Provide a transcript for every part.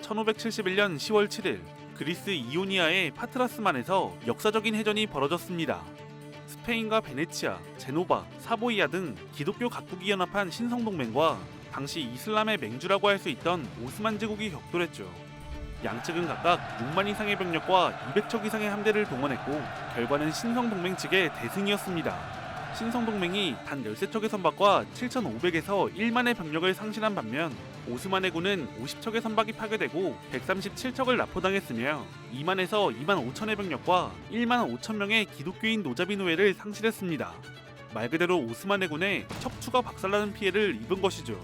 1571년 10월 7일 그리스 이오니아의 파트라스만에서 역사적인 해전이 벌어졌습니다. 스페인과 베네치아, 제노바, 사보이아 등 기독교 각국이 연합한 신성동맹과 당시 이슬람의 맹주라고 할 수 있던 오스만 제국이 격돌했죠. 양측은 각각 6만 이상의 병력과 200척 이상의 함대를 동원했고 결과는 신성동맹 측의 대승이었습니다. 신성동맹이 단 13척의 선박과 7,500에서 1만의 병력을 상실한 반면 오스만 해군은 50척의 선박이 파괴되고 137척을 납포당했으며 2만에서 2만 5천의 병력과 1만 5천 명의 기독교인 노자비 노예를 상실했습니다. 말 그대로 오스만 해군의 척추가 박살나는 피해를 입은 것이죠.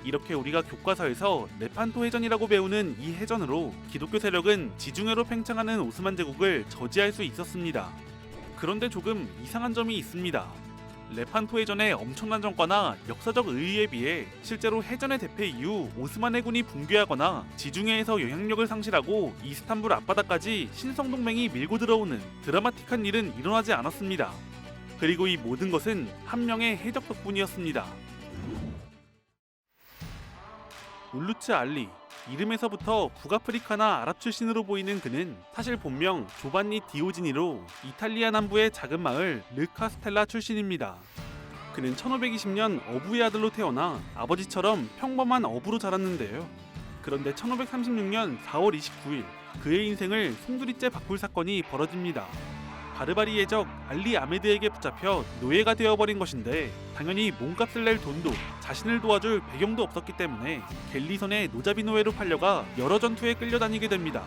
이렇게 우리가 교과서에서 레판토 해전이라고 배우는 이 해전으로 기독교 세력은 지중해로 팽창하는 오스만 제국을 저지할 수 있었습니다. 그런데 조금 이상한 점이 있습니다. 레판토 해전의 엄청난 전과나 역사적 의의에 비해 실제로 해전의 대패 이후 오스만 해군이 붕괴하거나 지중해에서 영향력을 상실하고 이스탄불 앞바다까지 신성동맹이 밀고 들어오는 드라마틱한 일은 일어나지 않았습니다. 그리고 이 모든 것은 한 명의 해적 덕분이었습니다. 울루츠 알리, 이름에서부터 북아프리카나 아랍 출신으로 보이는 그는 사실 본명 조반니 디오지니로 이탈리아 남부의 작은 마을 르카스텔라 출신입니다. 그는 1520년 어부의 아들로 태어나 아버지처럼 평범한 어부로 자랐는데요. 그런데 1536년 4월 29일 그의 인생을 송두리째 바꿀 사건이 벌어집니다. 바르바리의 적 알리 아메드에게 붙잡혀 노예가 되어버린 것인데 당연히 몸값을 낼 돈도 자신을 도와줄 배경도 없었기 때문에 갤리선의 노자비 노예로 팔려가 여러 전투에 끌려다니게 됩니다.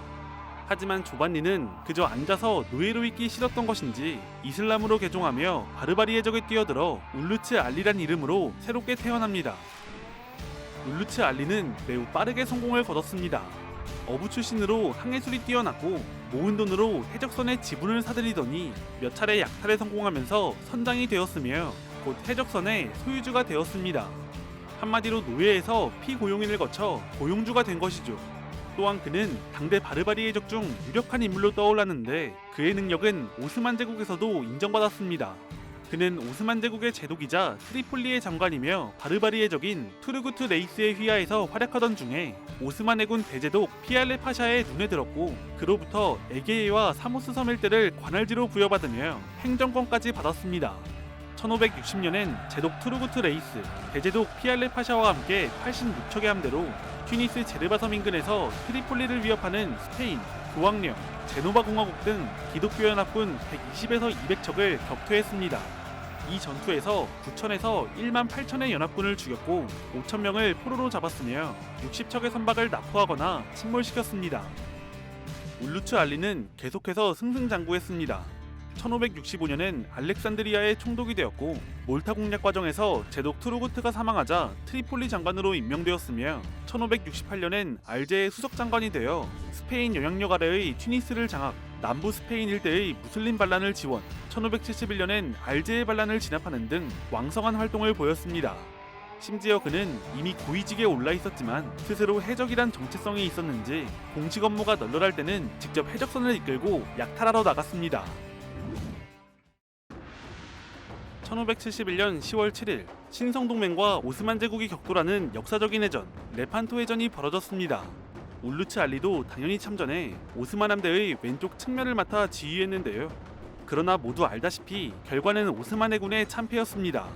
하지만 조반니는 그저 앉아서 노예로 있기 싫었던 것인지 이슬람으로 개종하며 바르바리의 적에 뛰어들어 울루츠 알리란 이름으로 새롭게 태어납니다. 울루츠 알리는 매우 빠르게 성공을 거뒀습니다. 어부 출신으로 항해술이 뛰어났고 모은 돈으로 해적선의 지분을 사들이더니 몇 차례 약탈에 성공하면서 선장이 되었으며 곧 해적선의 소유주가 되었습니다. 한마디로 노예에서 피고용인을 거쳐 고용주가 된 것이죠. 또한 그는 당대 바르바리의 적 중 유력한 인물로 떠올랐는데 그의 능력은 오스만 제국에서도 인정받았습니다. 그는 오스만 제국의 제독이자 트리폴리의 장관이며 바르바리의 적인 투르구트 레이스의 휘하에서 활약하던 중에 오스만 해군 대제독 피알레 파샤의 눈에 들었고 그로부터 에게해와 사모스 섬 일대를 관할지로 부여받으며 행정권까지 받았습니다. 1560년엔 제독 투르구트 레이스, 대제독 피알레 파샤와 함께 86척의 함대로 튜니스 제르바 섬 인근에서 트리폴리를 위협하는 스페인, 교황령, 제노바 공화국 등 기독교 연합군 120에서 200척을 격퇴했습니다. 이 전투에서 9천에서 1만 8천의 연합군을 죽였고 5천 명을 포로로 잡았으며 60척의 선박을 납포하거나 침몰시켰습니다. 울루츠 알리는 계속해서 승승장구했습니다. 1565년엔 알렉산드리아의 총독이 되었고 몰타 공략 과정에서 제독 투르구트가 사망하자 트리폴리 장관으로 임명되었으며 1568년엔 알제의 수석 장관이 되어 스페인 영향력 아래의 튜니스를 장악, 남부 스페인 일대의 무슬림 반란을 지원, 1571년엔 알제의 반란을 진압하는 등 왕성한 활동을 보였습니다. 심지어 그는 이미 고위직에 올라 있었지만 스스로 해적이란 정체성이 있었는지 공식 업무가 널널할 때는 직접 해적선을 이끌고 약탈하러 나갔습니다. 1571년 10월 7일 신성동맹과 오스만 제국이 격돌하는 역사적인 해전 레판토 해전이 벌어졌습니다. 울루츠 알리도 당연히 참전해 오스만 함대의 왼쪽 측면을 맡아 지휘했는데요. 그러나 모두 알다시피 결과는 오스만 해군의 참패였습니다.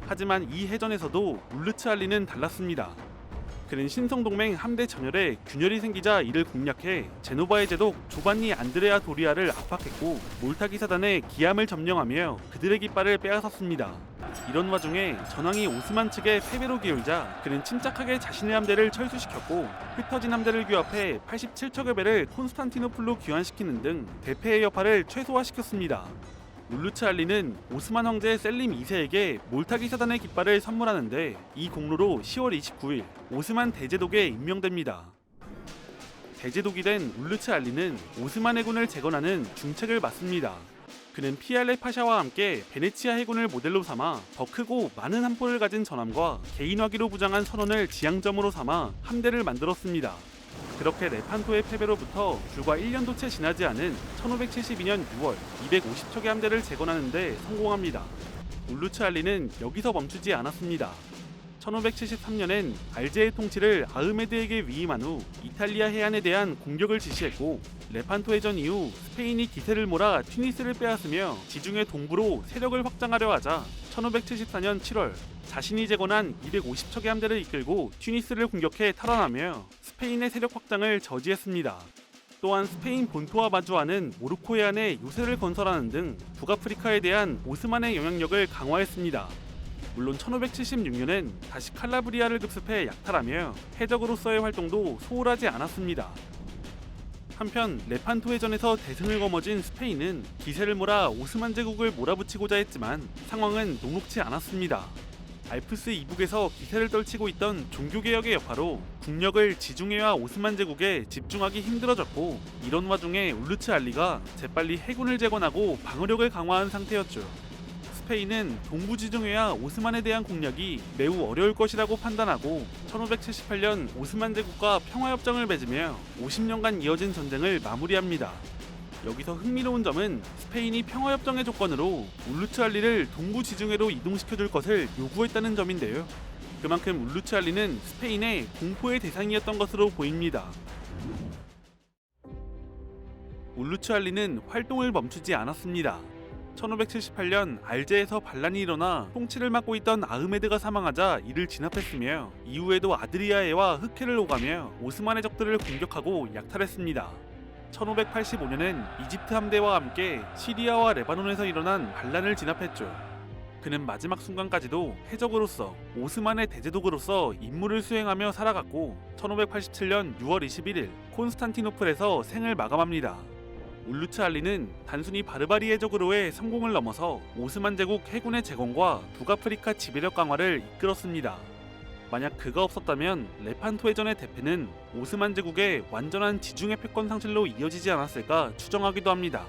하지만 이 해전에서도 울루츠 알리는 달랐습니다. 그는 신성동맹 함대 전열에 균열이 생기자 이를 공략해 제노바의 제독 조반니 안드레아 도리아를 압박했고 몰타기 사단의 기함을 점령하며 그들의 깃발을 빼앗았습니다. 이런 와중에 전황이 오스만 측의 패배로 기울자 그는 침착하게 자신의 함대를 철수시켰고 흩어진 함대를 규합해 87척의 배를 콘스탄티노플로 귀환시키는 등 대패의 여파를 최소화시켰습니다. 울루츠 알리는 오스만 황제 셀림 2세에게 몰타기 사단의 깃발을 선물하는데 이 공로로 10월 29일 오스만 대제독에 임명됩니다. 대제독이 된 울루츠 알리는 오스만 해군을 재건하는 중책을 맡습니다. 그는 피알레 파샤와 함께 베네치아 해군을 모델로 삼아 더 크고 많은 함포를 가진 전함과 개인화기로 부장한 선원을 지향점으로 삼아 함대를 만들었습니다. 그렇게 레판토의 패배로부터 불과 1년도 채 지나지 않은 1572년 6월 250척의 함대를 재건하는 데 성공합니다. 울루츠 알리는 여기서 멈추지 않았습니다. 1573년엔 알제의 통치를 아흐메드에게 위임한 후 이탈리아 해안에 대한 공격을 지시했고, 레판토 해전 이후 스페인이 기세를 몰아 튜니스를 빼앗으며 지중해 동부로 세력을 확장하려 하자 1574년 7월 자신이 재건한 250척의 함대를 이끌고 튜니스를 공격해 탈환하며 스페인의 세력 확장을 저지했습니다. 또한 스페인 본토와 마주하는 모로코 해안에 요새를 건설하는 등 북아프리카에 대한 오스만의 영향력을 강화했습니다. 물론 1576년엔 다시 칼라브리아를 급습해 약탈하며 해적으로서의 활동도 소홀하지 않았습니다. 한편 레판토 해전에서 대승을 거머쥔 스페인은 기세를 몰아 오스만 제국을 몰아붙이고자 했지만 상황은 녹록지 않았습니다. 알프스 이북에서 기세를 떨치고 있던 종교개혁의 여파로 국력을 지중해와 오스만 제국에 집중하기 힘들어졌고, 이런 와중에 울루츠 알리가 재빨리 해군을 재건하고 방어력을 강화한 상태였죠. 스페인은 동부 지중해와 오스만에 대한 공략이 매우 어려울 것이라고 판단하고 1578년 오스만 제국과 평화협정을 맺으며 50년간 이어진 전쟁을 마무리합니다. 여기서 흥미로운 점은 스페인이 평화협정의 조건으로 울루츠 알리를 동부 지중해로 이동시켜줄 것을 요구했다는 점인데요. 그만큼 울루츠 알리는 스페인의 공포의 대상이었던 것으로 보입니다. 울루츠 알리는 활동을 멈추지 않았습니다. 1578년 알제에서 반란이 일어나 통치를 맡고 있던 아흐메드가 사망하자 이를 진압했으며, 이후에도 아드리아해와 흑해를 오가며 오스만의 적들을 공격하고 약탈했습니다. 1585년엔 이집트 함대와 함께 시리아와 레바논에서 일어난 반란을 진압했죠. 그는 마지막 순간까지도 해적으로서 오스만의 대제독으로서 임무를 수행하며 살아갔고 1587년 6월 21일 콘스탄티노플에서 생을 마감합니다. 울루츠 알리는 단순히 바르바리 해적으로의 성공을 넘어서 오스만 제국 해군의 재건과 북아프리카 지배력 강화를 이끌었습니다. 만약 그가 없었다면 레판토 해전의 대패는 오스만 제국의 완전한 지중해 패권 상실로 이어지지 않았을까 추정하기도 합니다.